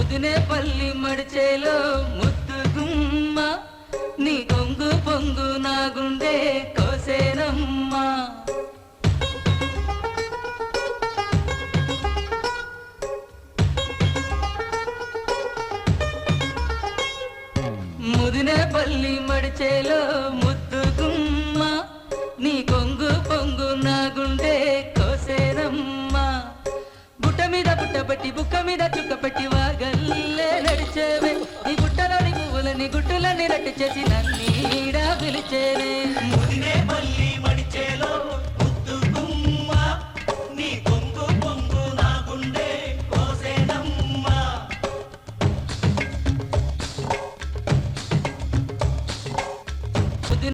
ముదినే పల్లి మడిచేలో ముద్దు గుమ్మ నీ కొంగు పొంగు నా గుండె కోసేనమ్మా ముదినే పల్లి మడిచేలో ముద్దు గుమ్మ నీ కొంగు పొంగు నా గుండె కోసేనమ్మా బుట్ట మీద బుట్టబట్టి బుక్క మీద చుక్కపట్టి వాగల్లే నడిచేవే నీ గుట్టలోని పువ్వులని గుట్టులని రట్టు చేసి నన్నీడా పిలిచే